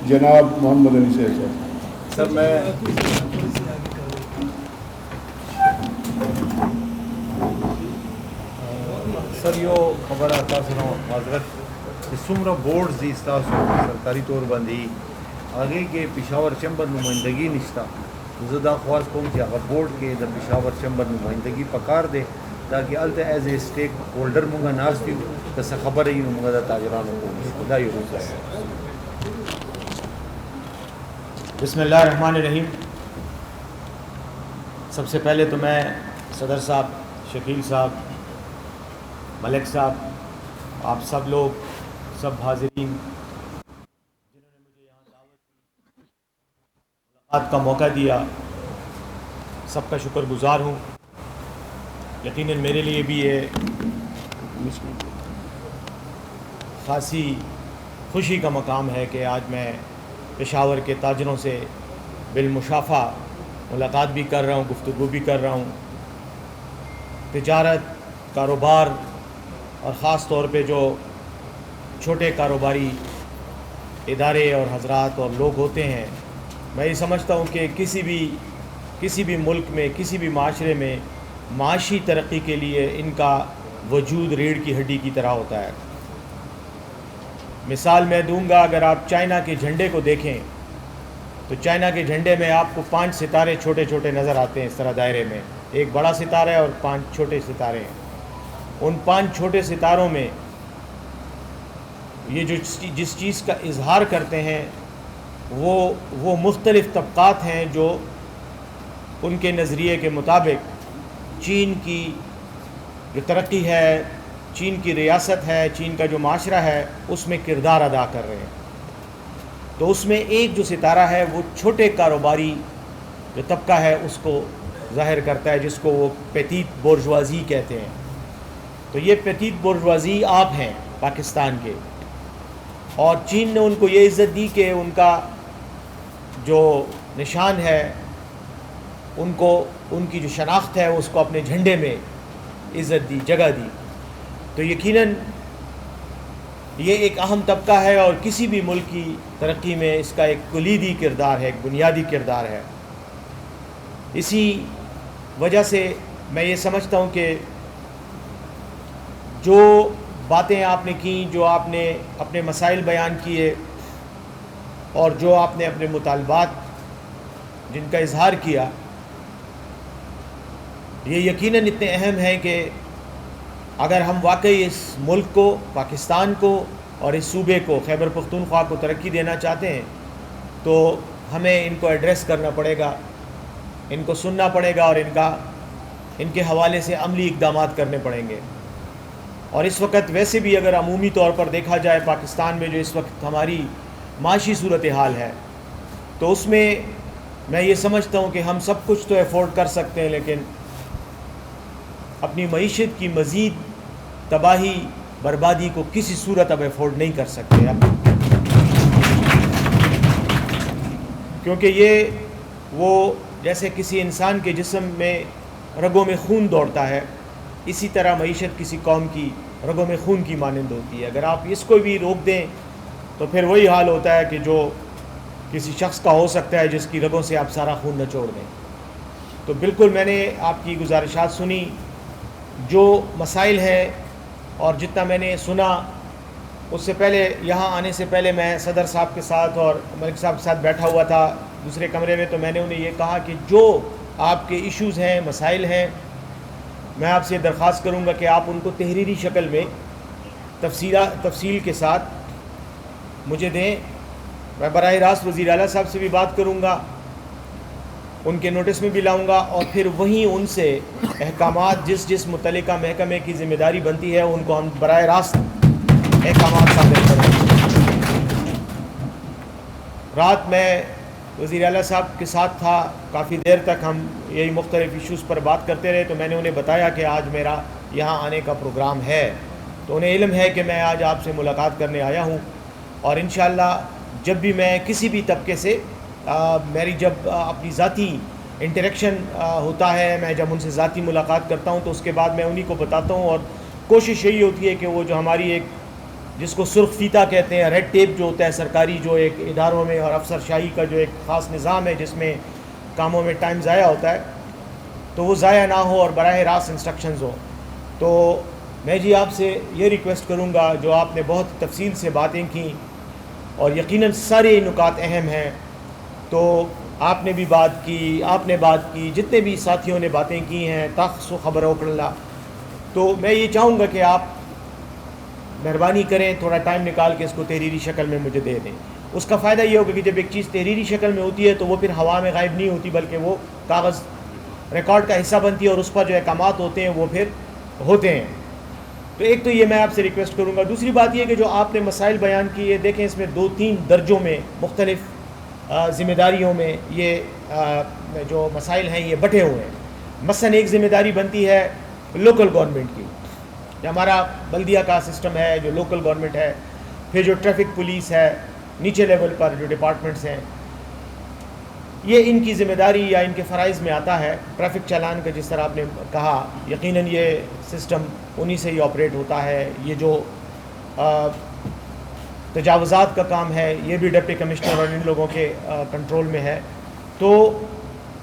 جناب محمد علی شیخ صاحب. سر میں سر یہ خبر آتا سنو معذرت کہ سمرہ بورڈ دی استاسو سرکاری طور بندی آگے کے پشاور چمبر نمائندگی نشتا زدہ خواست کوم کہ اگر بورڈ کے دا پشاور چمبر نمائندگی پکار دے تاکہ التے ایز اے اسٹیک ہولڈر منگا ناس دیو تس خبر ہی منگا دا تاجرانوں کو خدا یہ روز ہے. بسم اللہ الرحمن الرحیم. سب سے پہلے تو میں صدر صاحب، شکیل صاحب، ملک صاحب، آپ سب لوگ، سب حاضرین جنہوں نے مجھے یہاں دعوت دی، ملاقات کا موقع دیا، سب کا شکر گزار ہوں. یقیناً میرے لیے بھی یہ خاصی خوشی کا مقام ہے کہ آج میں پشاور کے تاجروں سے بالمشافہ ملاقات بھی کر رہا ہوں، گفتگو بھی کر رہا ہوں. تجارت، کاروبار اور خاص طور پہ جو چھوٹے کاروباری ادارے اور حضرات اور لوگ ہوتے ہیں، میں یہ سمجھتا ہوں کہ کسی بھی ملک میں، کسی بھی معاشرے میں معاشی ترقی کے لیے ان کا وجود ریڑھ کی ہڈی کی طرح ہوتا ہے. مثال میں دوں گا، اگر آپ چائنا کے جھنڈے کو دیکھیں تو چائنا کے جھنڈے میں آپ کو 5 ستارے چھوٹے چھوٹے نظر آتے ہیں اس طرح دائرے میں. ایک بڑا ستارہ ہے اور 5 چھوٹے ستارے ہیں. ان 5 چھوٹے ستاروں میں یہ جس چیز کا اظہار کرتے ہیں وہ مختلف طبقات ہیں جو ان کے نظریے کے مطابق چین کی جو ترقی ہے، چین کی ریاست ہے، چین کا جو معاشرہ ہے، اس میں کردار ادا کر رہے ہیں. تو اس میں ایک جو ستارہ ہے وہ چھوٹے کاروباری جو طبقہ ہے اس کو ظاہر کرتا ہے، جس کو وہ پیتیت بورژوازی کہتے ہیں. تو یہ پیتیت بورژوازی آپ ہیں پاکستان کے، اور چین نے ان کو یہ عزت دی کہ ان کا جو نشان ہے، ان کی جو شناخت ہے اس کو اپنے جھنڈے میں عزت دی، جگہ دی. تو یقیناً یہ ایک اہم طبقہ ہے اور کسی بھی ملک کی ترقی میں اس کا ایک کلیدی کردار ہے، ایک بنیادی کردار ہے. اسی وجہ سے میں یہ سمجھتا ہوں کہ جو باتیں آپ نے کیں، جو آپ نے اپنے مسائل بیان کیے اور جو آپ نے اپنے مطالبات جن کا اظہار کیا، یہ یقیناً اتنے اہم ہیں کہ اگر ہم واقعی اس ملک کو، پاکستان کو اور اس صوبے کو، خیبر پختونخوا کو ترقی دینا چاہتے ہیں تو ہمیں ان کو ایڈریس کرنا پڑے گا، ان کو سننا پڑے گا اور ان کے حوالے سے عملی اقدامات کرنے پڑیں گے. اور اس وقت ویسے بھی اگر عمومی طور پر دیکھا جائے پاکستان میں جو اس وقت ہماری معاشی صورتحال ہے، تو اس میں یہ سمجھتا ہوں کہ ہم سب کچھ تو افورڈ کر سکتے ہیں، لیکن اپنی معیشت کی مزید تباہی، بربادی کو کسی صورت اب افورڈ نہیں کر سکتے اب، کیونکہ یہ وہ جیسے کسی انسان کے جسم میں رگوں میں خون دوڑتا ہے، اسی طرح معیشت کسی قوم کی رگوں میں خون کی مانند ہوتی ہے. اگر آپ اس کو بھی روک دیں تو پھر وہی حال ہوتا ہے کہ جو کسی شخص کا ہو سکتا ہے جس کی رگوں سے آپ سارا خون نچوڑ دیں. تو بالکل میں نے آپ کی گزارشات سنی، جو مسائل ہیں، اور جتنا میں نے سنا اس سے پہلے، یہاں آنے سے پہلے میں صدر صاحب کے ساتھ اور ملک صاحب کے ساتھ بیٹھا ہوا تھا دوسرے کمرے میں، تو میں نے انہیں یہ کہا کہ جو آپ کے ایشوز ہیں، مسائل ہیں، میں آپ سے درخواست کروں گا کہ آپ ان کو تحریری شکل میں تفصیل کے ساتھ مجھے دیں. میں براہ راست وزیر اعلیٰ صاحب سے بھی بات کروں گا، ان کے نوٹس میں بھی لاؤں گا، اور پھر وہیں ان سے احکامات جس متعلقہ محکمے کی ذمہ داری بنتی ہے ان کو ہم براہ راست احکامات صادر کریں گے. رات میں وزیر اعلیٰ صاحب کے ساتھ تھا، کافی دیر تک ہم یہی مختلف ایشوز پر بات کرتے رہے. تو میں نے انہیں بتایا کہ آج میرا یہاں آنے کا پروگرام ہے، تو انہیں علم ہے کہ میں آج آپ سے ملاقات کرنے آیا ہوں. اور انشاءاللہ جب بھی میں کسی بھی طبقے سے میری جب اپنی ذاتی انٹریکشن ہوتا ہے، میں جب ان سے ذاتی ملاقات کرتا ہوں تو اس کے بعد میں انہی کو بتاتا ہوں، اور کوشش یہی ہوتی ہے کہ وہ جو ہماری ایک جس کو سرخ فیتا کہتے ہیں، ریڈ ٹیپ جو ہوتا ہے سرکاری جو ایک اداروں میں، اور افسر شاہی کا جو ایک خاص نظام ہے جس میں کاموں میں ٹائم ضائع ہوتا ہے، تو وہ ضائع نہ ہو اور براہ راست انسٹرکشنز ہو. تو میں جی آپ سے یہ ریکویسٹ کروں گا، جو آپ نے بہت تفصیل سے باتیں کی اور یقیناً سارے نکات اہم ہیں، تو آپ نے بھی بات کی، آپ نے بات کی، جتنے بھی ساتھیوں نے باتیں کی ہیں، تخص و خبر اوکڑلا، تو میں یہ چاہوں گا کہ آپ مہربانی کریں تھوڑا ٹائم نکال کے اس کو تحریری شکل میں مجھے دے دیں. اس کا فائدہ یہ ہوگا کہ جب ایک چیز تحریری شکل میں ہوتی ہے تو وہ پھر ہوا میں غائب نہیں ہوتی، بلکہ وہ کاغذ ریکارڈ کا حصہ بنتی ہے اور اس پر جو احکامات ہوتے ہیں وہ پھر ہوتے ہیں. تو ایک تو یہ میں آپ سے ریکویسٹ کروں گا. دوسری بات یہ کہ جو آپ نے مسائل بیان کیے، دیکھیں اس میں 2-3 درجوں میں مختلف ذمہ داریوں میں یہ جو مسائل ہیں یہ بٹے ہوئے ہیں. مثلا ایک ذمہ داری بنتی ہے لوکل گورنمنٹ کی، جو ہمارا بلدیہ کا سسٹم ہے، جو لوکل گورنمنٹ ہے، پھر جو ٹریفک پولیس ہے نیچے لیول پر جو ڈپارٹمنٹس ہیں، یہ ان کی ذمہ داری یا ان کے فرائض میں آتا ہے. ٹریفک چالان کا جس طرح آپ نے کہا، یقیناً یہ سسٹم انہی سے ہی آپریٹ ہوتا ہے. یہ جو تجاوزات کا کام ہے یہ بھی ڈپٹی کمشنر اور ان لوگوں کے کنٹرول میں ہے. تو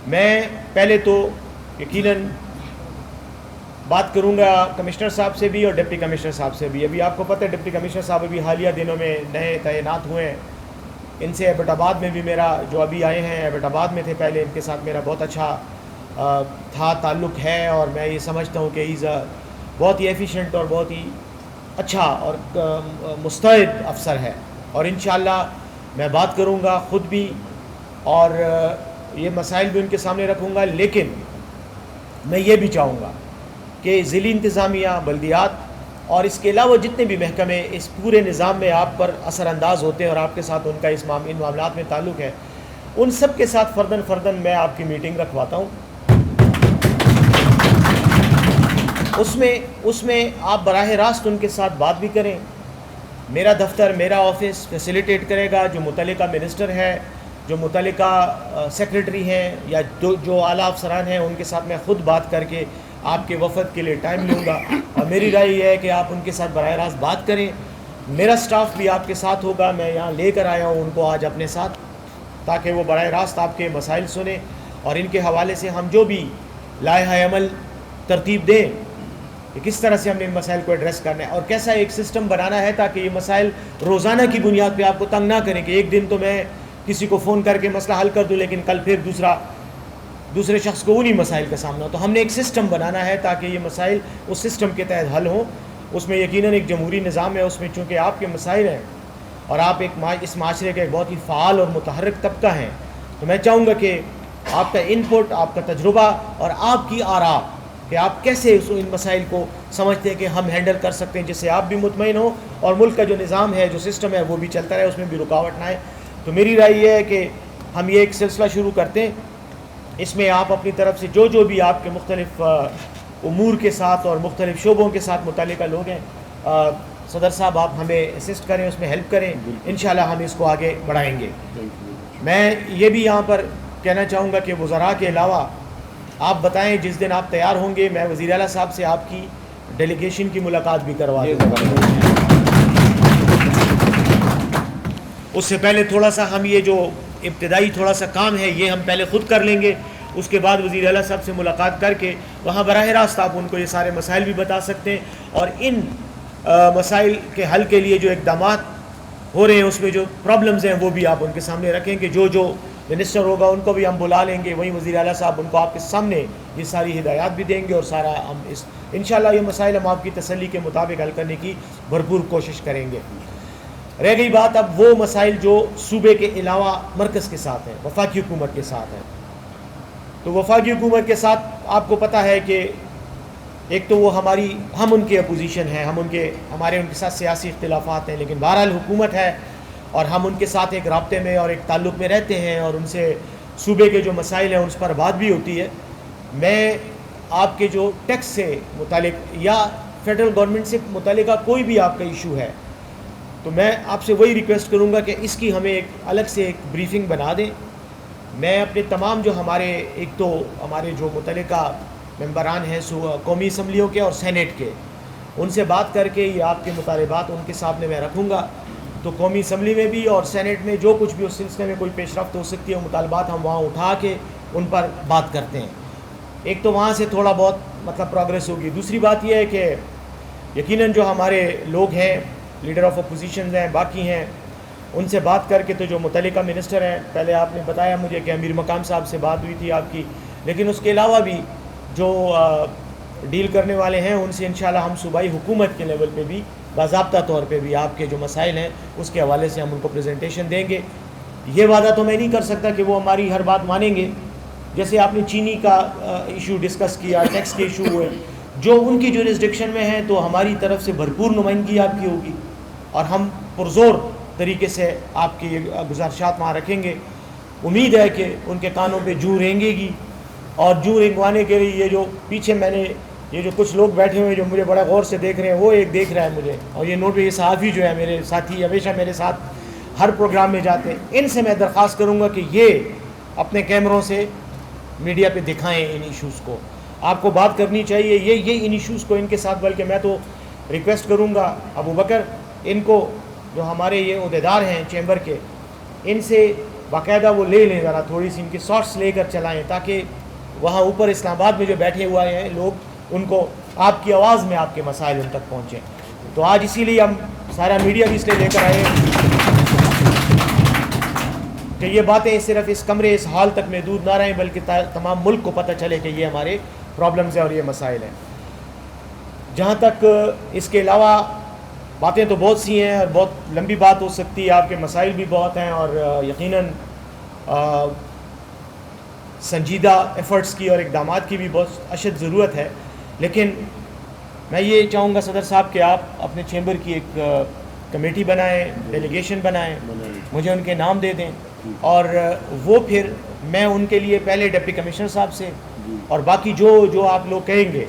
میں پہلے تو یقیناً بات کروں گا کمشنر صاحب سے بھی اور ڈپٹی کمشنر صاحب سے بھی. ابھی آپ کو پتہ ہے ڈپٹی کمشنر صاحب ابھی حالیہ دنوں میں نئے تعینات ہوئے ہیں. ان سے ایبٹ آباد میں بھی میرا جو ابھی آئے ہیں ایبٹ آباد میں تھے پہلے، ان کے ساتھ میرا بہت اچھا تھا تعلق ہے، اور میں یہ سمجھتا ہوں کہ ایز بہت ہی ایفیشینٹ اور بہت ہی اچھا اور مستعد افسر ہے. اور انشاءاللہ میں بات کروں گا خود بھی اور یہ مسائل بھی ان کے سامنے رکھوں گا. لیکن میں یہ بھی چاہوں گا کہ ضلعی انتظامیہ، بلدیات اور اس کے علاوہ جتنے بھی محکمے اس پورے نظام میں آپ پر اثر انداز ہوتے ہیں اور آپ کے ساتھ ان کا ان معاملات میں تعلق ہے، ان سب کے ساتھ فرداً میں آپ کی میٹنگ رکھواتا ہوں. اس میں آپ براہ راست ان کے ساتھ بات بھی کریں. میرا دفتر، میرا آفس فیسیلیٹیٹ کرے گا. جو متعلقہ منسٹر ہے، جو متعلقہ سیکریٹری ہیں یا جو اعلیٰ افسران ہیں، ان کے ساتھ میں خود بات کر کے آپ کے وفد کے لیے ٹائم لوں گا. اور میری رائے یہ ہے کہ آپ ان کے ساتھ براہ راست بات کریں. میرا سٹاف بھی آپ کے ساتھ ہوگا. میں یہاں لے کر آیا ہوں ان کو آج اپنے ساتھ، تاکہ وہ براہ راست آپ کے مسائل سنیں اور ان کے حوالے سے ہم جو بھی لائحہ عمل ترتیب دیں کہ کس طرح سے ہم نے ان مسائل کو ایڈریس کرنا ہے اور کیسا ایک سسٹم بنانا ہے تاکہ یہ مسائل روزانہ کی بنیاد پہ آپ کو تنگ نہ کریں کہ ایک دن تو میں کسی کو فون کر کے مسئلہ حل کر دوں لیکن کل پھر دوسرے شخص کو انہی مسائل کا سامنا ہو. تو ہم نے ایک سسٹم بنانا ہے تاکہ یہ مسائل اس سسٹم کے تحت حل ہوں. اس میں یقیناً ایک جمہوری نظام ہے، اس میں چونکہ آپ کے مسائل ہیں اور آپ اس معاشرے کے ایک بہت ہی فعال اور متحرک طبقہ ہیں، تو میں چاہوں گا کہ آپ کا انپٹ، آپ کا تجربہ اور آپ کی آراء کہ آپ کیسے ان مسائل کو سمجھتے ہیں کہ ہم ہینڈل کر سکتے ہیں، جس سے آپ بھی مطمئن ہوں اور ملک کا جو نظام ہے، جو سسٹم ہے، وہ بھی چلتا رہے، اس میں بھی رکاوٹ نہ آئے. تو میری رائے یہ ہے کہ ہم یہ ایک سلسلہ شروع کرتے ہیں. اس میں آپ اپنی طرف سے جو بھی آپ کے مختلف امور کے ساتھ اور مختلف شعبوں کے ساتھ متعلقہ لوگ ہیں، صدر صاحب آپ ہمیں اسسٹ کریں، اس میں ہیلپ کریں. انشاءاللہ ہم اس کو آگے بڑھائیں گے. میں یہ بھی یہاں پر کہنا چاہوں گا کہ وزراء کے علاوہ آپ بتائیں جس دن آپ تیار ہوں گے میں وزیر اعلیٰ صاحب سے آپ کی ڈیلیگیشن کی ملاقات بھی کروا دوں گا. اس سے پہلے تھوڑا سا ہم یہ جو ابتدائی تھوڑا سا کام ہے یہ ہم پہلے خود کر لیں گے. اس کے بعد وزیر اعلیٰ صاحب سے ملاقات کر کے وہاں براہ راست آپ ان کو یہ سارے مسائل بھی بتا سکتے ہیں اور ان مسائل کے حل کے لیے جو اقدامات ہو رہے ہیں اس میں جو پرابلمز ہیں وہ بھی آپ ان کے سامنے رکھیں کہ جو منسٹر ہوگا ان کو بھی ہم بلا لیں گے. وہیں وزیر اعلیٰ صاحب ان کو آپ کے سامنے یہ ساری ہدایات بھی دیں گے اور سارا ہم انشاءاللہ یہ مسائل ہم آپ کی تسلی کے مطابق حل کرنے کی بھرپور کوشش کریں گے. رہ گئی بات اب وہ مسائل جو صوبے کے علاوہ مرکز کے ساتھ ہیں، وفاقی حکومت کے ساتھ ہیں. تو وفاقی حکومت کے ساتھ آپ کو پتہ ہے کہ ایک تو وہ ہم ان کے اپوزیشن ہیں، ہمارے ان کے ساتھ سیاسی اختلافات ہیں، لیکن بہرحال حکومت ہے اور ہم ان کے ساتھ ایک رابطے میں اور ایک تعلق میں رہتے ہیں اور ان سے صوبے کے جو مسائل ہیں ان پر بات بھی ہوتی ہے. میں آپ کے جو ٹیکس سے متعلق یا فیڈرل گورنمنٹ سے متعلقہ کوئی بھی آپ کا ایشو ہے تو میں آپ سے وہی ریکویسٹ کروں گا کہ اس کی ہمیں ایک الگ سے ایک بریفنگ بنا دیں. میں اپنے تمام جو ایک تو ہمارے جو متعلقہ ممبران ہیں قومی اسمبلیوں کے اور سینیٹ کے، ان سے بات کر کے یہ آپ کے مطالبات ان کے سامنے میں رکھوں گا. تو قومی اسمبلی میں بھی اور سینٹ میں جو کچھ بھی اس سلسلے میں کوئی پیش رفت ہو سکتی ہے وہ مطالبات ہم وہاں اٹھا کے ان پر بات کرتے ہیں. ایک تو وہاں سے تھوڑا بہت مطلب پروگریس ہوگی. دوسری بات یہ ہے کہ یقیناً جو ہمارے لوگ ہیں لیڈر آف اپوزیشنز ہیں باقی ہیں ان سے بات کر کے تو جو متعلقہ منسٹر ہیں پہلے آپ نے بتایا مجھے کہ امیر مقام صاحب سے بات ہوئی تھی آپ کی, لیکن اس کے علاوہ بھی جو ڈیل کرنے والے ہیں ان سے انشاءاللہ ہم صوبائی حکومت کے لیول پہ بھی باضابطہ طور پہ بھی آپ کے جو مسائل ہیں اس کے حوالے سے ہم ان کو پریزنٹیشن دیں گے. یہ وعدہ تو میں نہیں کر سکتا کہ وہ ہماری ہر بات مانیں گے. جیسے آپ نے چینی کا ایشو ڈسکس کیا, ٹیکس کے ایشو ہوئے, جو ان کی جورسڈکشن میں ہیں تو ہماری طرف سے بھرپور نمائندگی آپ کی ہوگی اور ہم پرزور طریقے سے آپ کی گزارشات وہاں رکھیں گے. امید ہے کہ ان کے کانوں پہ جو رینگے گی اور جو رینگوانے کے لیے یہ جو پیچھے میں نے یہ جو کچھ لوگ بیٹھے ہوئے جو مجھے بڑا غور سے دیکھ رہے ہیں وہ ایک دیکھ رہا ہے مجھے, اور یہ نوٹ پہ یہ صحافی جو ہے میرے ساتھی ہمیشہ میرے ساتھ ہر پروگرام میں جاتے ہیں, ان سے میں درخواست کروں گا کہ یہ اپنے کیمروں سے میڈیا پہ دکھائیں ان ایشوز کو. آپ کو بات کرنی چاہیے یہ ان ایشوز کو ان کے ساتھ, بلکہ میں تو ریکویسٹ کروں گا ابو بکر ان کو جو ہمارے یہ عہدیدار ہیں چیمبر کے ان سے باقاعدہ وہ لے لیں, ذرا تھوڑی سی ان کی سارٹس لے کر چلائیں تاکہ وہاں اوپر اسلام آباد میں جو بیٹھے ہوئے ہیں لوگ ان کو آپ کی آواز میں آپ کے مسائل ان تک پہنچیں. تو آج اسی لیے ہم سارا میڈیا بھی اس لیے لے کر آئے کہ یہ باتیں صرف اس کمرے اس حال تک محدود نہ رہیں بلکہ تمام ملک کو پتہ چلے کہ یہ ہمارے پرابلمز ہیں اور یہ مسائل ہیں. جہاں تک اس کے علاوہ باتیں تو بہت سی ہیں اور بہت لمبی بات ہو سکتی ہے, آپ کے مسائل بھی بہت ہیں اور یقیناً سنجیدہ ایفرٹس کی اور اقدامات کی بھی بہت اشد ضرورت ہے. لیکن میں یہ چاہوں گا صدر صاحب کہ آپ اپنے چیمبر کی ایک کمیٹی بنائیں, ڈیلیگیشن بنائیں, مجھے ان کے نام دے دیں اور وہ پھر میں ان کے لیے پہلے ڈپٹی کمشنر صاحب سے اور باقی جو آپ لوگ کہیں گے,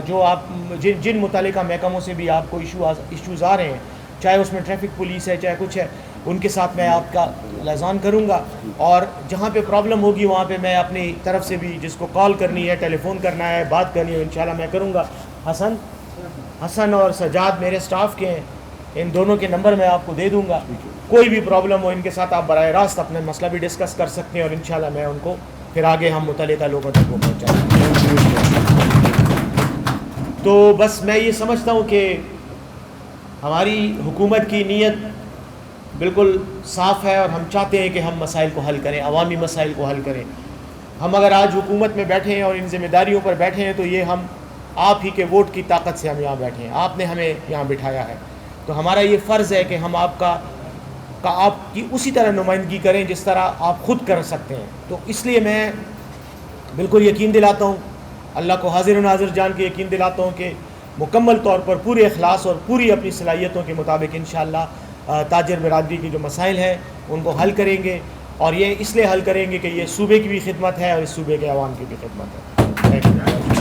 جو آپ جن متعلقہ محکموں سے بھی آپ کو ایشوز آ رہے ہیں, چاہے اس میں ٹریفک پولیس ہے چاہے کچھ ہے, ان کے ساتھ میں آپ کا اعلان کروں گا اور جہاں پہ پرابلم ہوگی وہاں پہ میں اپنی طرف سے بھی جس کو کال کرنی ہے, ٹیلی فون کرنا ہے, بات کرنی ہے انشاءاللہ میں کروں گا. حسن اور سجاد میرے سٹاف کے ہیں, ان دونوں کے نمبر میں آپ کو دے دوں گا. کوئی بھی پرابلم ہو ان کے ساتھ آپ براہ راست اپنا مسئلہ بھی ڈسکس کر سکتے ہیں اور انشاءاللہ میں ان کو پھر آگے ہم متعلقہ لوگوں تک وہ پہنچائیں گے. تو بس میں یہ سمجھتا ہوں کہ ہماری حکومت کی نیت بالکل صاف ہے اور ہم چاہتے ہیں کہ ہم مسائل کو حل کریں, عوامی مسائل کو حل کریں. ہم اگر آج حکومت میں بیٹھے ہیں اور ان ذمہ داریوں پر بیٹھے ہیں تو یہ ہم آپ ہی کے ووٹ کی طاقت سے ہم یہاں بیٹھے ہیں, آپ نے ہمیں یہاں بٹھایا ہے. تو ہمارا یہ فرض ہے کہ ہم آپ کی اسی طرح نمائندگی کریں جس طرح آپ خود کر سکتے ہیں. تو اس لیے میں بالکل یقین دلاتا ہوں, اللہ کو حاضر و ناظر جان کے یقین دلاتا ہوں کہ مکمل طور پر پورے اخلاص اور پوری اپنی صلاحیتوں کے مطابق انشاءاللہ تاجر برادری کی جو مسائل ہیں ان کو حل کریں گے, اور یہ اس لیے حل کریں گے کہ یہ صوبے کی بھی خدمت ہے اور اس صوبے کے عوام کی بھی خدمت ہے.